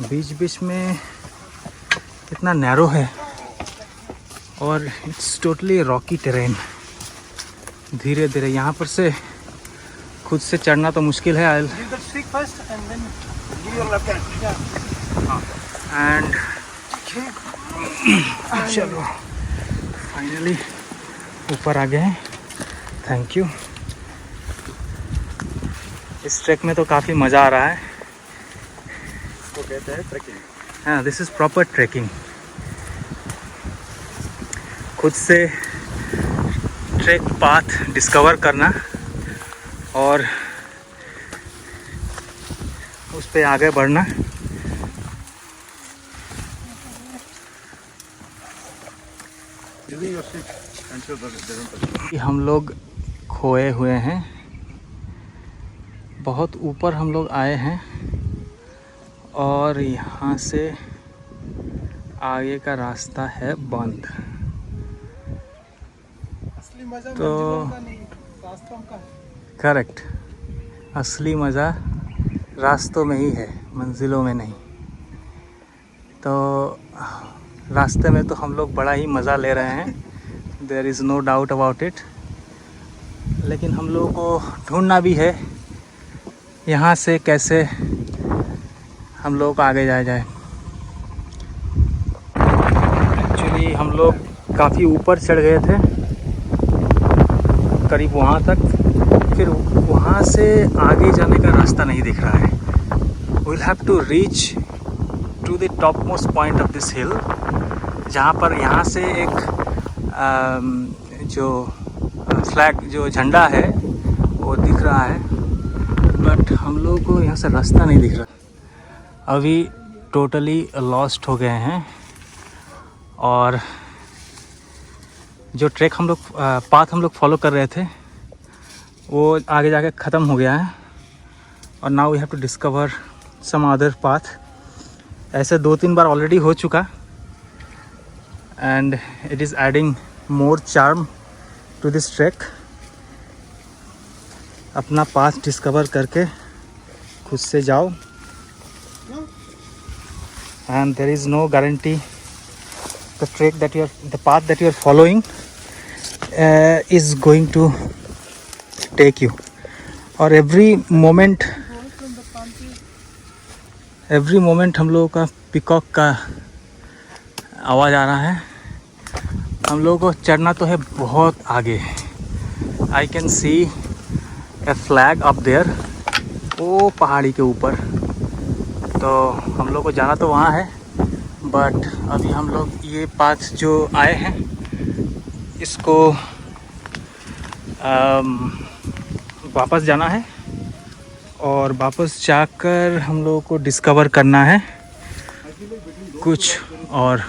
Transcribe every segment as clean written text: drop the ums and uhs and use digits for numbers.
बीच बीच में कितना नैरो है और इट्स टोटली रॉकी टेरेन। धीरे धीरे यहाँ पर से खुद से चढ़ना तो मुश्किल है। एंड चलो फाइनली ऊपर आ गए हैं। Thank you. इस ट्रैक में तो काफ़ी मज़ा आ रहा है। तो कहते हैं ट्रैकिंग। हाँ, दिस इज़ प्रॉपर ट्रैकिंग। खुद से ट्रैक पाथ डिस्कवर करना और उस पे आगे बढ़ना। हम लोग खोए हुए हैं, बहुत ऊपर हम लोग आए हैं और यहाँ से आगे का रास्ता है बंद। असली मजा तो मंजिलों का नहीं, रास्तों का है। करेक्ट, असली मज़ा रास्तों में ही है, मंजिलों में नहीं। तो रास्ते में तो हम लोग बड़ा ही मज़ा ले रहे हैं, there is no doubt about it. लेकिन हम लोगों को ढूंढना भी है यहाँ से कैसे हम लोग को आगे जाया जाए। एक्चुअली हम लोग काफ़ी ऊपर चढ़ गए थे, करीब वहाँ तक। फिर वहाँ से आगे जाने का रास्ता नहीं दिख रहा है। we'll have to reach to the topmost point of this hill, जहाँ पर यहाँ से एक जो फ्लैग, जो झंडा है वो दिख रहा है, बट हम लोगों को यहाँ से रास्ता नहीं दिख रहा। अभी टोटली लॉस्ट हो गए हैं और जो ट्रैक हम लोग पाथ हम लोग फॉलो कर रहे थे वो आगे जाके ख़त्म हो गया है और now we have to discover some other path. ऐसे 2-3 बार ऑलरेडी हो चुका and it is adding more charm to this track. अपना पाथ डिस्कवर करके खुद से जाओ and there is no guarantee the path that you are following is going to take you, और every moment हम लोगों का पिकॉक का आवाज़ आ रहा है। हम लोगों को चढ़ना तो है बहुत आगे। I can see a flag up there, वो पहाड़ी के ऊपर। तो हम लोग को जाना तो वहाँ है, बट अभी हम लोग ये पाथ जो आए हैं इसको वापस जाना है और वापस जाकर हम लोगों को डिस्कवर करना है कुछ। और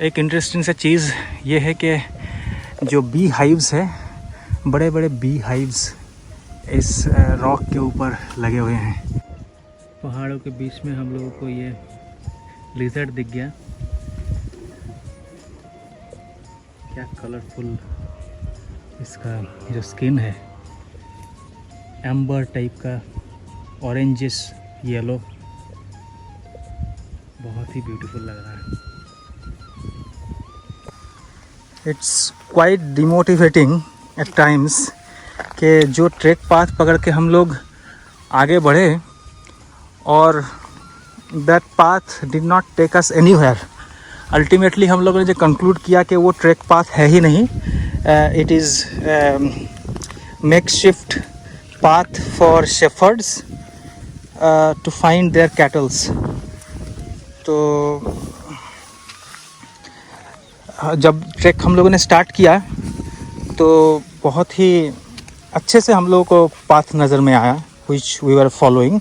एक इंटरेस्टिंग सा चीज़ ये है कि जो बी हाइव्स है, बड़े बड़े बी हाइव्स इस रॉक के ऊपर लगे हुए हैं। पहाड़ों के बीच में हम लोगों को ये लिजर्ड दिख गया। क्या कलरफुल इसका जो स्किन है, एम्बर टाइप का, ऑरेंजिश येलो, बहुत ही ब्यूटीफुल लग रहा है। It's quite demotivating at times कि जो ट्रैक पाथ पकड़ के हम लोग आगे बढ़े और that path did not take us anywhere. Ultimately हम लोगों ने जो कंक्लूड किया कि वो ट्रैक पाथ है ही नहीं, it is makeshift path for shepherds to find their cattles. तो जब ट्रैक हम लोगों ने स्टार्ट किया तो बहुत ही अच्छे से हम लोगों को पाथ नज़र में आया which we were following,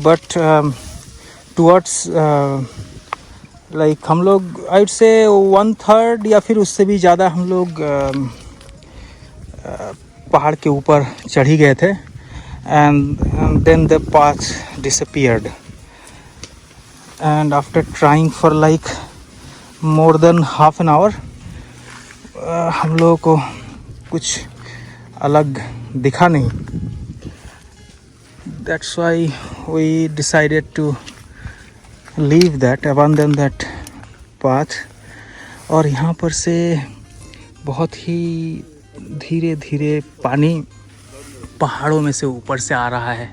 but towards like हम लोग आई वुड से 1/3 या फिर उससे भी ज़्यादा हम लोग पहाड़ के ऊपर चढ़ ही गए थे and then the path disappeared. And after trying for like more than half an hour हम लोगों को कुछ अलग दिखा नहीं। that's why we decided to leave that, abandon that path. और यहाँ पर से बहुत ही धीरे धीरे पानी पहाड़ों में से ऊपर से आ रहा है।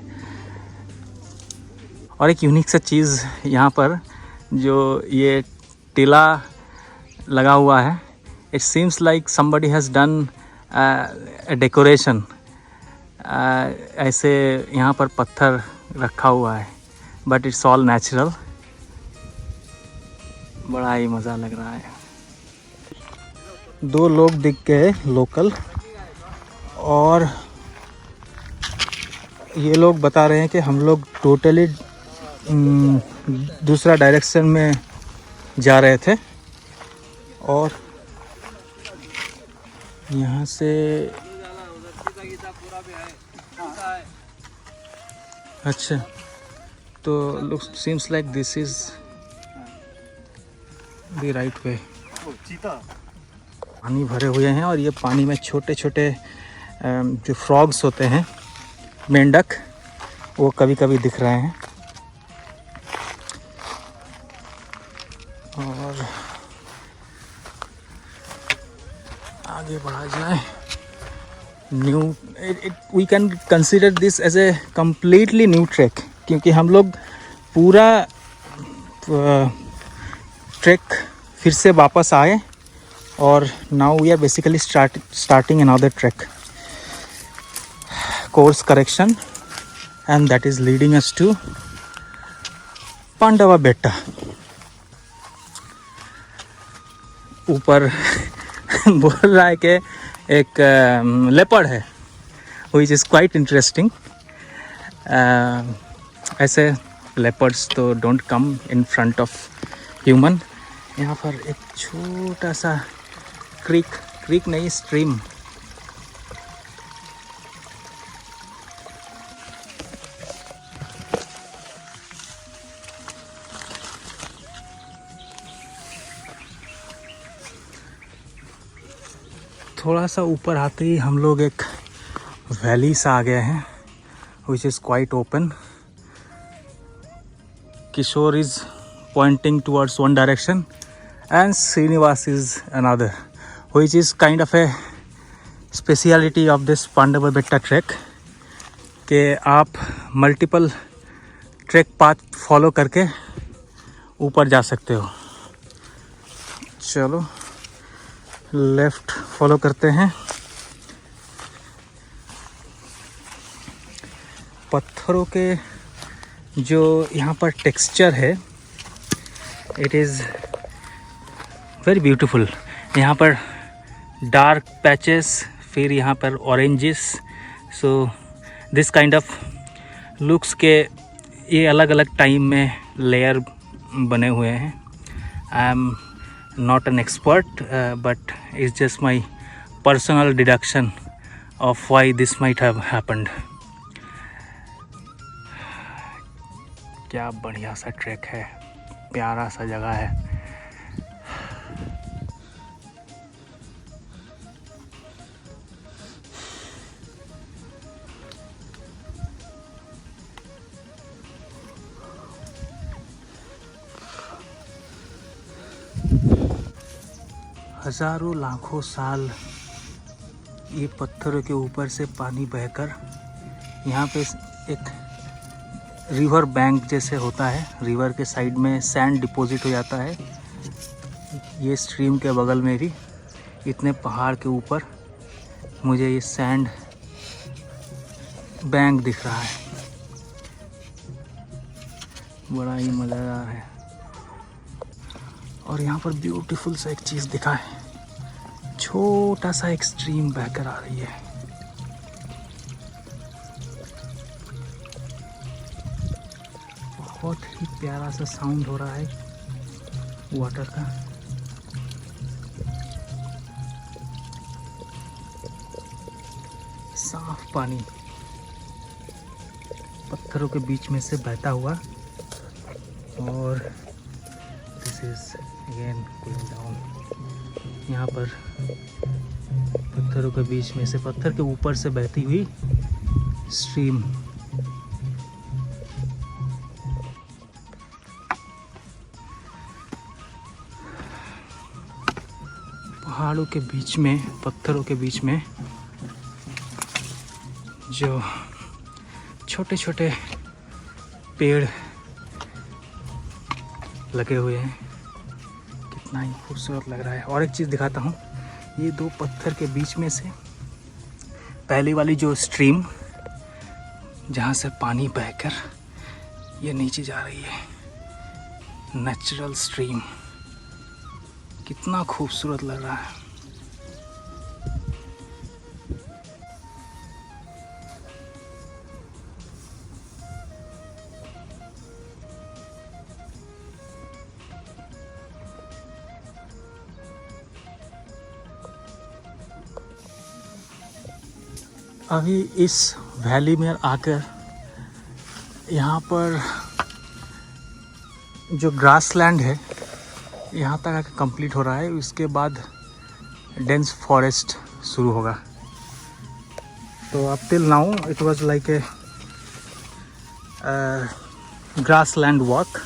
और एक यूनिक सा चीज़ यहाँ पर जो ये टीला लगा हुआ है, it seems like somebody has done a decoration. ऐसे यहाँ पर पत्थर रखा हुआ है, बट इट्स ऑल नेचुरल। बड़ा ही मज़ा लग रहा है। 2 लोग दिख गए लोकल, और ये लोग बता रहे हैं कि हम लोग टोटली दूसरा डायरेक्शन में जा रहे थे, और यहाँ से अच्छा तो look seems like this is the right way. पानी भरे हुए हैं, और ये पानी में छोटे छोटे जो फ्रॉग्स होते हैं, मेंढक, वो कभी कभी दिख रहे हैं। और आगे बढ़ा जाए, new we can consider this as a completely new track, क्योंकि हम लोग पूरा ट्रैक फिर से वापस आए, और now we are basically starting another track, course correction, and that is leading us to Pandava Betta. ऊपर बोल रहा है कि एक लेपर्ड है, व्हिच इज़ क्वाइट इंटरेस्टिंग। ऐसे लेपर्ड्स तो don't come in front of human. यहाँ पर एक छोटा सा क्रीक नहीं, स्ट्रीम, थोड़ा सा ऊपर आते ही हम लोग एक वैली सा आ गए हैं, which is quite open. Kishore is pointing towards one direction and Srinivas is another, which is kind of a speciality of this Pandava Betta trek, कि आप मल्टीपल ट्रैक पाथ फॉलो करके ऊपर जा सकते हो। चलो लेफ्ट फॉलो करते हैं। पत्थरों के जो यहाँ पर टेक्सचर है, इट इज़ वेरी ब्यूटीफुल। यहाँ पर डार्क पैचेस, फिर यहाँ पर oranges, so this kind of looks के ये अलग अलग टाइम में लेयर बने हुए हैं। I am not an expert, but it's just my personal deduction of why this might have happened. क्या बढ़िया सा ट्रैक है, प्यारा सा जगह है। हजारों लाखों साल ये पत्थरों के ऊपर से पानी बहकर यहाँ पे एक रिवर बैंक जैसे होता है, रिवर के साइड में सैंड डिपॉजिट हो जाता है। ये स्ट्रीम के बगल में भी इतने पहाड़ के ऊपर मुझे ये सैंड बैंक दिख रहा है, बड़ा ही मज़ेदार है। और यहाँ पर ब्यूटीफुल सा एक चीज़ दिखा है, छोटा सा एक स्ट्रीम बहकर आ रही है। बहुत ही प्यारा सा साउंड हो रहा है वाटर का। साफ पानी पत्थरों के बीच में से बहता हुआ, और this is again cooling down. यहाँ पर पत्थरों के बीच में से, पत्थर के ऊपर से बहती हुई स्ट्रीम पहाड़ों के बीच में, पत्थरों के बीच में जो छोटे छोटे पेड़ लगे हुए हैं, कितना ही खूबसूरत लग रहा है। और एक चीज़ दिखाता हूँ, ये दो पत्थर के बीच में से पहली वाली जो स्ट्रीम जहाँ से पानी बहकर ये नीचे जा रही है, नेचुरल स्ट्रीम, कितना खूबसूरत लग रहा है। अभी इस वैली में आकर यहाँ पर जो ग्रासलैंड है यहाँ तक आकर कंप्लीट हो रहा है, उसके बाद डेंस फॉरेस्ट शुरू होगा। तो up till now it was like a grassland walk,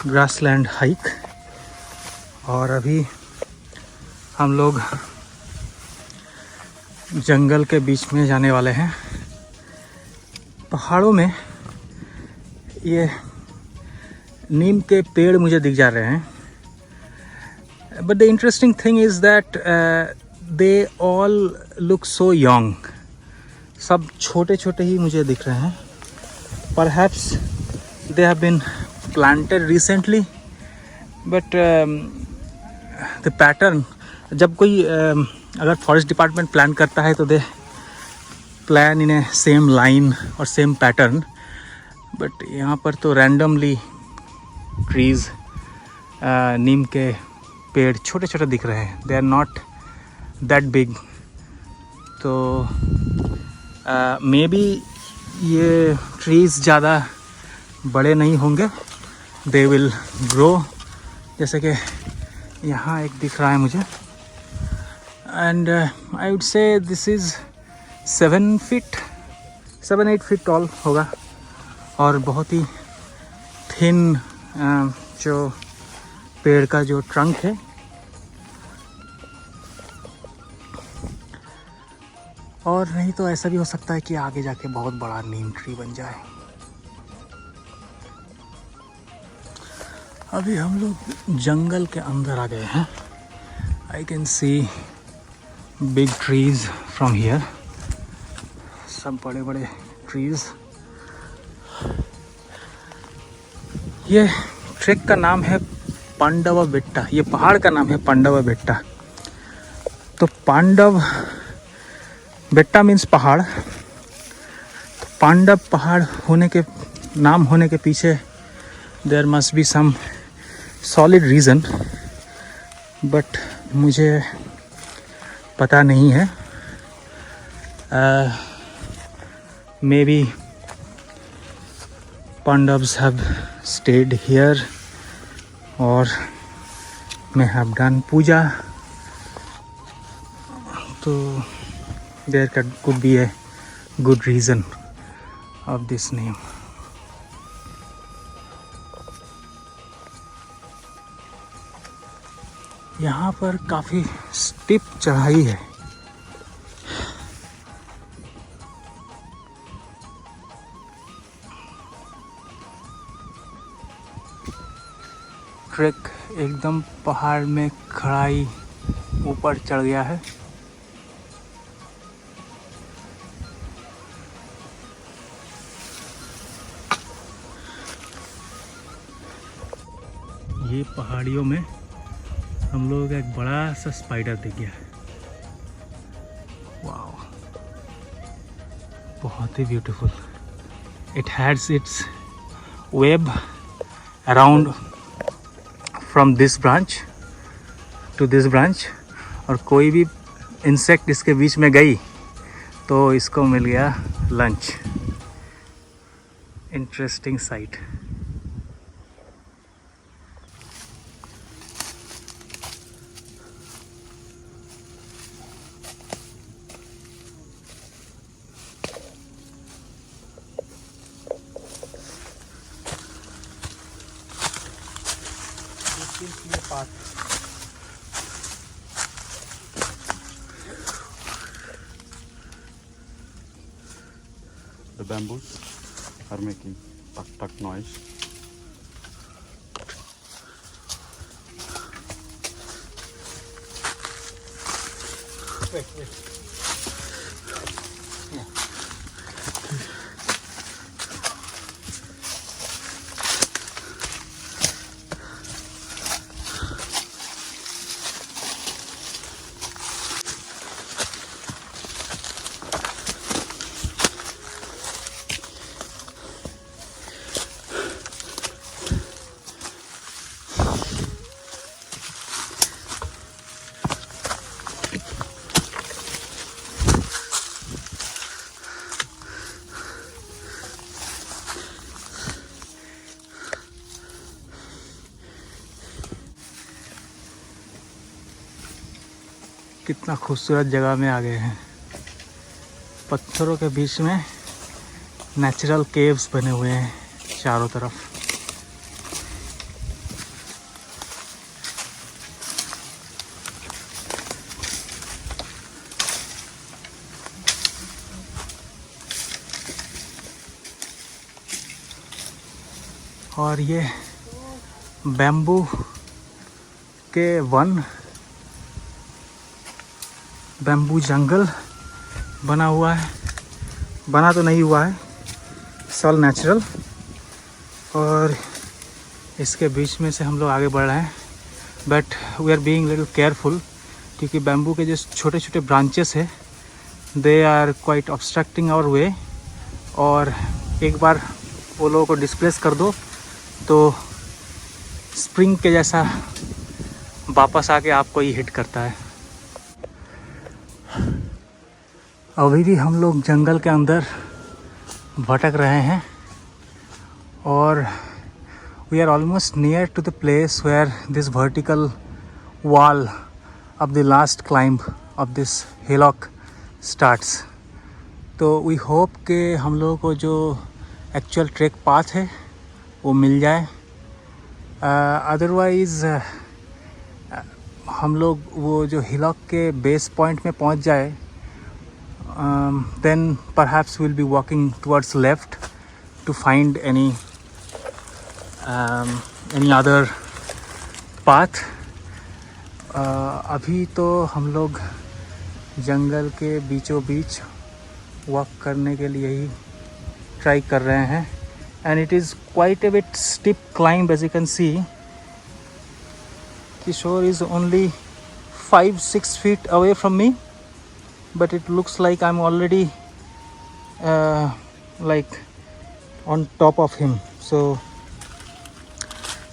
grassland hike. और अभी हम लोग जंगल के बीच में जाने वाले हैं। पहाड़ों में ये नीम के पेड़ मुझे दिख जा रहे हैं, but the interesting thing is that they all look so young. सब छोटे छोटे ही मुझे दिख रहे हैं। Perhaps they have been planted recently, but the pattern, जब कोई अगर फॉरेस्ट डिपार्टमेंट प्लान करता है तो they plan in a same line और सेम पैटर्न, बट यहाँ पर तो रैंडमली ट्रीज़, नीम के पेड़ छोटे छोटे दिख रहे हैं। They are not that big. तो मे बी ये ट्रीज़ ज़्यादा बड़े नहीं होंगे, दे विल ग्रो। जैसे कि यहाँ एक दिख रहा है मुझे, and I would say this is 7-8 feet tall होगा, और बहुत ही थिन जो पेड़ का जो ट्रंक है। और नहीं तो ऐसा भी हो सकता है कि आगे जाके बहुत बड़ा नीम ट्री बन जाए। अभी हम लोग जंगल के अंदर आ गए हैं। आई can C big trees from here, सब बड़े बड़े ट्रीज। ये ट्रैक का नाम है पांडव बेट्टा, ये पहाड़ का नाम है पांडव बेट्टा। तो पांडव बेट्टा मीन्स पहाड़। तो पांडव पहाड़ होने के नाम होने के पीछे there must be some solid reason, but मुझे पता नहीं है। Maybe Pandavas have stayed here or may have done puja. So there could be a good reason of this name. यहाँ पर काफ़ी स्टीप चढ़ाई है। ट्रैक एकदम पहाड़ में खड़ाई ऊपर चढ़ गया है। ये पहाड़ियों में हम लोग एक बड़ा सा स्पाइडर दिख गया है। वाओ, बहुत ही beautiful. It has its web around from this branch to this branch, और कोई भी इंसेक्ट इसके बीच में गई तो इसको मिल गया lunch. Interesting site. The bamboos are making tuck tuck noise. Wait. कितना खूबसूरत जगह में आ गए हैं। पत्थरों के बीच में नेचुरल केव्स बने हुए हैं चारों तरफ। और ये बैम्बू के वन, बैम्बू जंगल बना हुआ है। बना तो नहीं हुआ है, इट्स ऑल नेचुरल। और इसके बीच में से हम लोग आगे बढ़ रहे हैं, but we are being little careful, क्योंकि बैम्बू के जो छोटे छोटे ब्रांचेस है they are quite obstructing our way. और एक बार वो लोगों को डिस्प्लेस कर दो तो स्प्रिंग के जैसा वापस आके आपको ही हिट करता है। अभी भी हम लोग जंगल के अंदर भटक रहे हैं और we are almost near to the place where this vertical wall of the last climb of this hillock starts. तो वी होप कि हम लोगों को जो एक्चुअल ट्रैक पाथ है वो मिल जाए। अदरवाइज़ हम लोग वो जो हिलॉक के बेस पॉइंट में पहुंच जाए, then perhaps we'll be walking towards left to find any other path. अभी तो हम लोग जंगल के बीचों बीच वॉक करने के लिए ही ट्राई कर रहे हैं, and it is quite a bit steep climb as you can see. Kishore is only 5-6 feet away from me, but it looks like I'm already like on top of him. So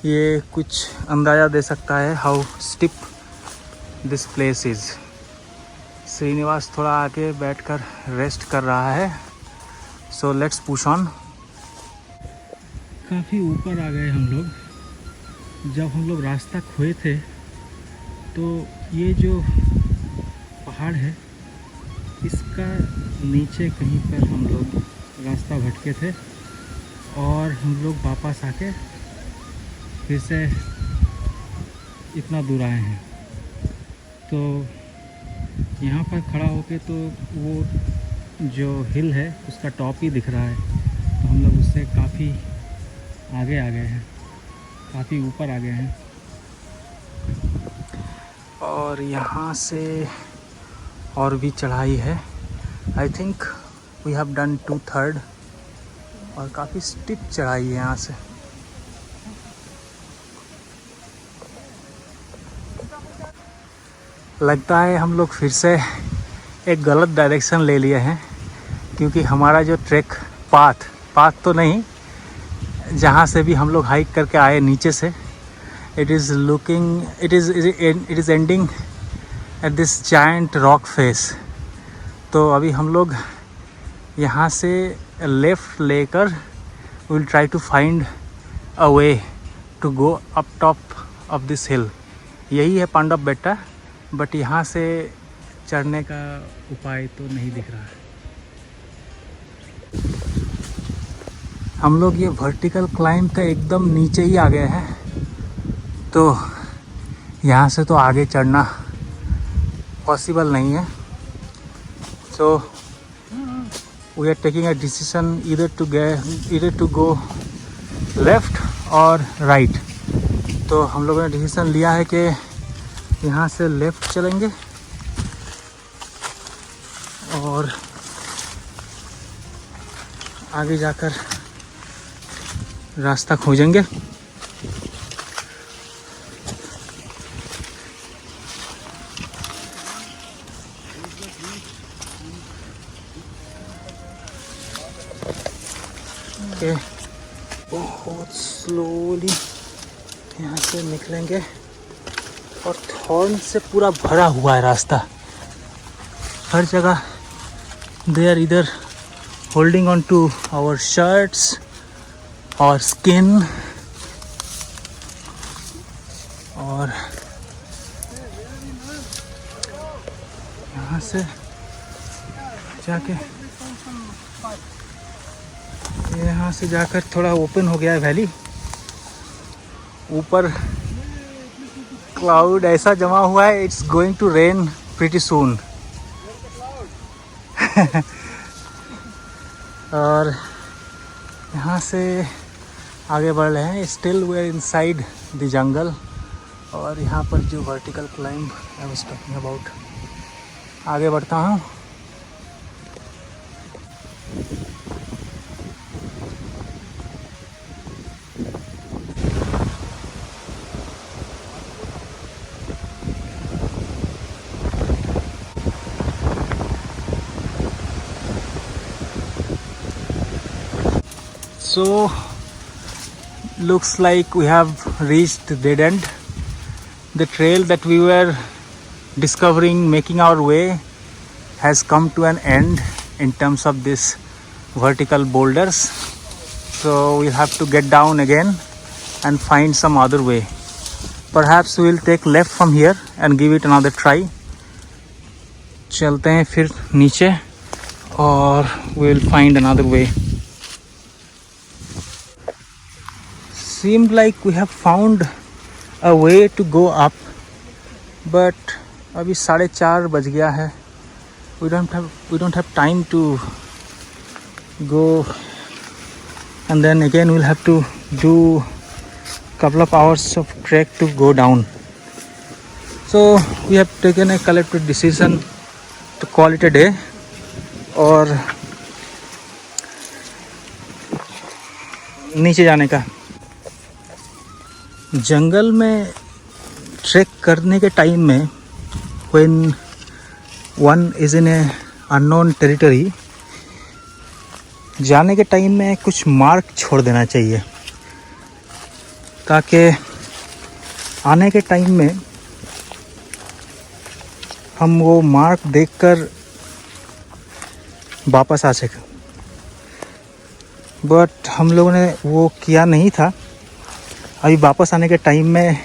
ये कुछ अंदाज़ा दे सकता है how steep this place is. Srinivas थोड़ा आगे बैठकर rest कर रहा है, so let's push on. काफ़ी ऊपर आ गए हम लोग। जब हम लोग रास्ता खोए थे तो ये जो पहाड़ है इसका नीचे कहीं पर हम लोग रास्ता भटके थे और हम लोग वापस आके फिर से इतना दूर आए हैं। तो यहाँ पर खड़ा होके तो वो जो हिल है उसका टॉप ही दिख रहा है, तो हम लोग उससे काफ़ी आगे आ गए हैं, काफ़ी ऊपर आ गए हैं। और यहाँ से और भी चढ़ाई है। I think we have done 2/3 और काफ़ी स्टिप चढ़ाई है यहाँ से। लगता है हम लोग फिर से एक गलत डायरेक्शन ले लिए हैं, क्योंकि हमारा जो ट्रैक पाथ तो नहीं, जहाँ से भी हम लोग हाइक करके आए नीचे से, it is ending at this giant rock face. तो अभी हम लोग यहाँ से लेफ़्ट लेकर we'll try to find a way to go up top of this hill. यही है पांडव बेट्टा, बट यहाँ से चढ़ने का उपाय तो नहीं दिख रहा है। हम लोग ये वर्टिकल क्लाइंब का एकदम नीचे ही आ गए हैं, तो यहाँ से तो आगे चढ़ना पॉसिबल नहीं है। सो we are taking a decision either to go left और right. तो हम लोगों ने डिसीजन लिया है कि यहाँ से लेफ़्ट चलेंगे और आगे जाकर रास्ता खोजेंगे. ओके, बहुत स्लोली यहाँ से निकलेंगे और थॉर्न से पूरा भरा हुआ है रास्ता. हर जगह दे आर इधर holding on to our shirts और स्किन. और यहाँ से जाकर थोड़ा ओपन हो गया है वैली. ऊपर क्लाउड ऐसा जमा हुआ है, it's going to rain pretty soon. और यहाँ से आगे बढ़ रहे हैं. Still we are inside the jungle. और यहाँ पर जो vertical climb I was talking about, आगे बढ़ता हूँ. So looks like we have reached the dead end. The trail that we were discovering, making our way, has come to an end in terms of this vertical boulders. So we'll have to get down again and find some other way. Perhaps we will take left from here and give it another try. चलते हैं फिर नीचे और we will find another way. Seemed like we have found a way to go up, but अभी 4:30 बज गया है. We don't have time to go, and then again we'll have to do couple of hours of trek to go down. So we have taken a collective decision to call it a day. और नीचे जाने का. जंगल में track करने के time में when one is in a unknown territory, जाने के टाइम में कुछ मार्क छोड़ देना चाहिए ताकि आने के टाइम में हम वो मार्क देखकर वापस आ सकें. बट हम लोगों ने वो किया नहीं था. अभी वापस आने के टाइम में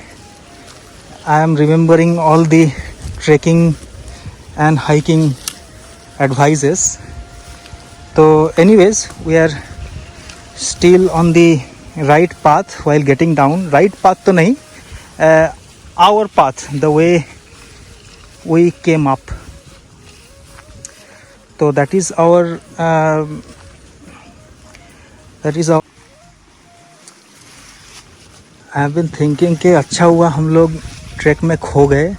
I am remembering all the trekking and hiking advices. तो anyways we are still on the right path while getting down. Right path तो नहीं, our path, the way we came up. तो that is our I have been thinking कि अच्छा हुआ हम लोग track में खो गए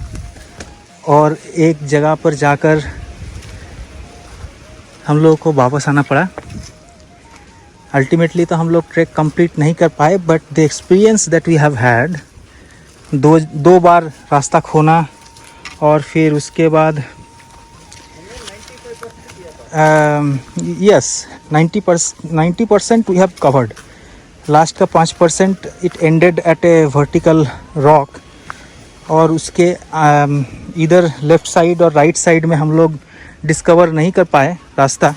और एक जगह पर जाकर हम लोगों को वापस आना पड़ा. अल्टीमेटली तो हम लोग ट्रैक कंप्लीट नहीं कर पाए, but the experience that we have had, दो बार रास्ता खोना और फिर उसके बाद yes 90% we have covered. Last का 5% it ended at a vertical rock. और उसके इधर लेफ़्ट साइड और राइट साइड में हम लोग डिस्कवर नहीं कर पाए रास्ता,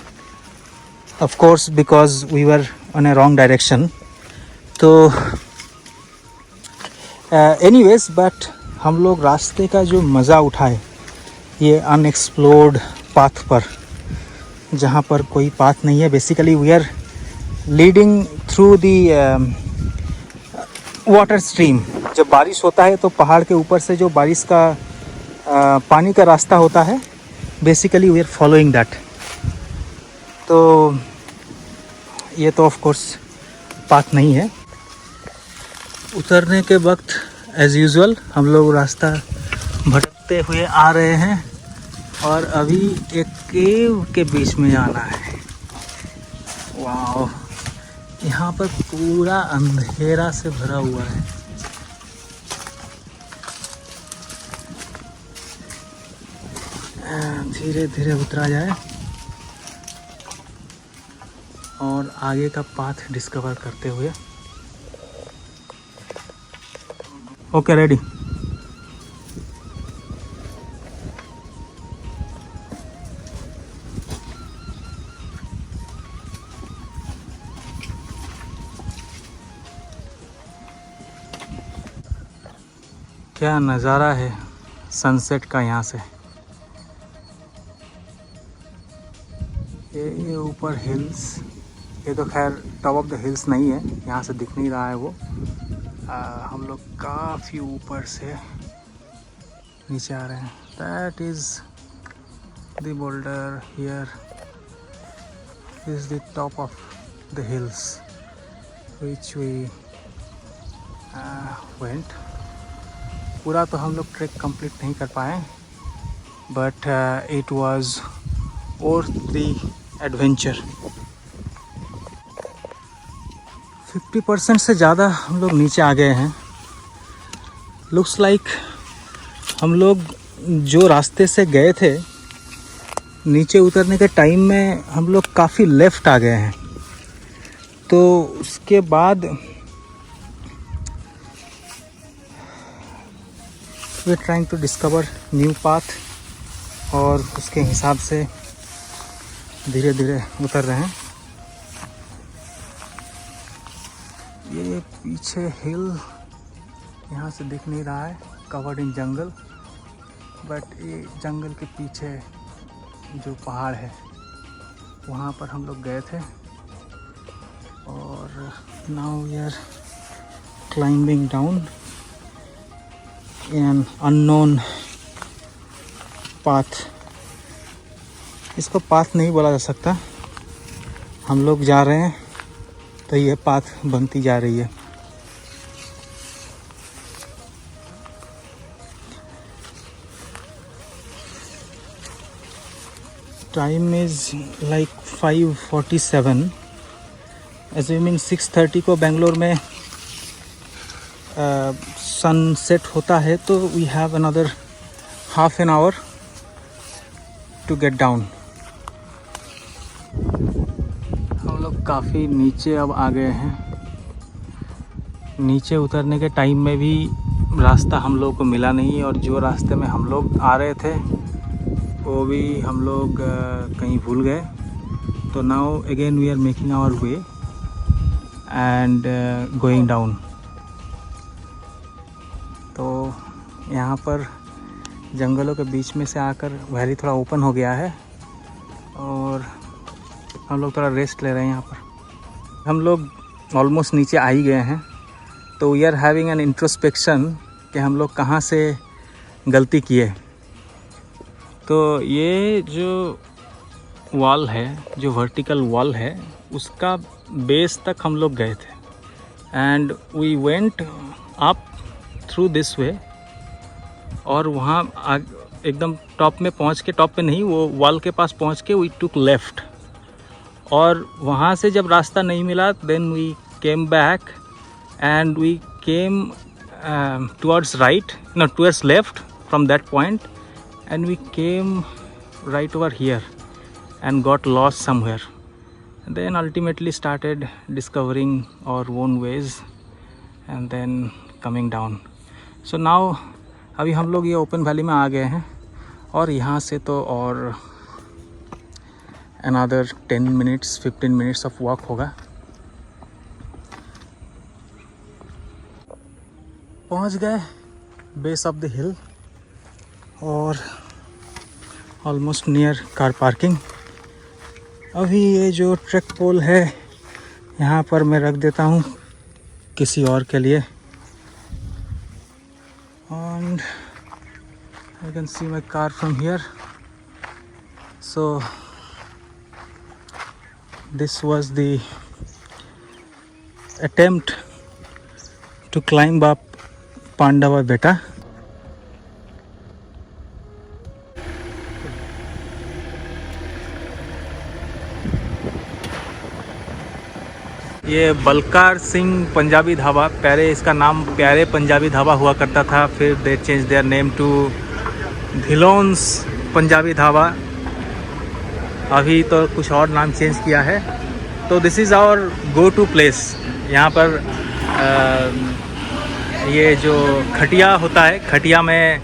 of course because we were on a wrong direction. तो एनीवेज बट हम लोग रास्ते का जो मज़ा उठाए ये अनएक्सप्लोर्ड पाथ पर, जहाँ पर कोई पाथ नहीं है. Basically we are leading through the water stream. जब बारिश होता है तो पहाड़ के ऊपर से जो बारिश का पानी का रास्ता होता है, basically we are following that. तो ये तो ऑफ कोर्स पाथ नहीं है। उतरने के वक्त एज़ यूजुअल हम लोग रास्ता भटकते हुए आ रहे हैं और अभी एक केव के बीच में जाना है। वाह, यहाँ पर पूरा अंधेरा से भरा हुआ है। धीरे धीरे उतरा जाए और आगे का पाथ डिस्कवर करते हुए। Okay, ready. क्या नज़ारा है सनसेट का यहाँ से। ये ऊपर हिल्स, ये तो खैर टॉप ऑफ द हिल्स नहीं है, यहाँ से दिख नहीं रहा है वो। हम लोग काफ़ी ऊपर से नीचे आ रहे हैं। That is the boulder, here is the top of the hills which we went. पूरा तो हम लोग ट्रैक कंप्लीट नहीं कर पाए, but it was worth the adventure. 50% से ज़्यादा हम लोग नीचे आ गए हैं। लुक्स लाइक हम लोग जो रास्ते से गए थे, नीचे उतरने के टाइम में हम लोग काफ़ी लेफ़्ट आ गए हैं। तो उसके बाद we are trying to discover new path और उसके हिसाब से धीरे धीरे उतर रहे हैं। ये पीछे हिल यहाँ से दिख नहीं रहा है, कवर्ड इन जंगल, बट ये जंगल के पीछे जो पहाड़ है वहाँ पर हम लोग गए थे। और now we are climbing down in an unknown path. इसको पाथ नहीं बोला जा सकता, हम लोग जा रहे हैं तो ये पाथ बनती जा रही है। Time is like 5:47। एज्यूमिंग 6:30 को बेंगलोर में सनसेट होता है, तो we have another half an hour to get down. हम लोग काफ़ी नीचे अब आ गए हैं। नीचे उतरने के टाइम में भी रास्ता हम लोग को मिला नहीं, और जो रास्ते में हम लोग आ रहे थे वो भी हम लोग कहीं भूल गए। तो now again we are making our way and going down. तो यहाँ पर जंगलों के बीच में से आकर वैली थोड़ा ओपन हो गया है और हम लोग थोड़ा रेस्ट ले रहे हैं यहाँ पर। हम लोग ऑलमोस्ट नीचे आ ही गए हैं, तो we are having an introspection कि हम लोग कहाँ से गलती किए। तो ये जो वॉल है, जो वर्टिकल वॉल है, उसका बेस तक हम लोग गए थे and we went up through this way. और वहाँ एकदम टॉप में पहुँच के, टॉप पे नहीं, वो वॉल के पास पहुँच के वी टुक लेफ़्ट। और वहाँ से जब रास्ता नहीं मिला, then we came back and we came towards right, no, towards left from that point, and we came right over here and got lost somewhere. And then ultimately started discovering our own ways and then coming down. So now अभी हम लोग ये open valley में आ गए हैं और यहाँ से तो और another 10 minutes 15 minutes of walk होगा। पहुँच गए बेस ऑफ द हिल और ऑलमोस्ट नियर कार पार्किंग। अभी ये जो ट्रैक पोल है यहाँ पर मैं रख देता हूँ किसी और के लिए। And I can see my car from here. So This was the attempt to climb up Pandava Beta. ये बलकार सिंह पंजाबी ढाबा, पहले इसका नाम प्यारे पंजाबी ढाबा हुआ करता था, फिर they change their name to Dhillons Punjabi dhaba. अभी तो कुछ और नाम चेंज किया है। तो this is our go to place. यहाँ पर ये जो खटिया होता है, खटिया में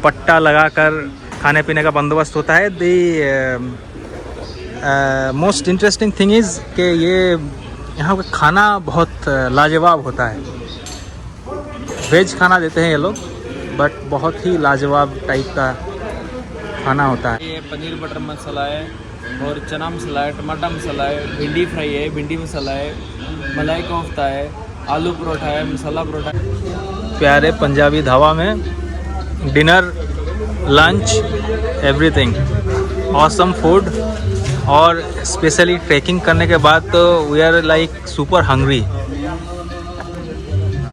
पट्टा लगाकर खाने पीने का बंदोबस्त होता है। The most interesting thing is कि ये यहाँ का खाना बहुत लाजवाब होता है। वेज खाना देते हैं ये लोग, बट बहुत ही लाजवाब टाइप का खाना होता है। ये पनीर बटर मसाला है और चना मसाला है, टमाटर मसाला है, भिंडी फ्राई है, भिंडी मसाला है, मलाई कोफ्ता है, आलू परोठा है, मसाला परोठा है। प्यारे पंजाबी ढाबा में dinner, lunch, everything awesome food. और स्पेशली ट्रैकिंग करने के बाद तो we are like super hungry.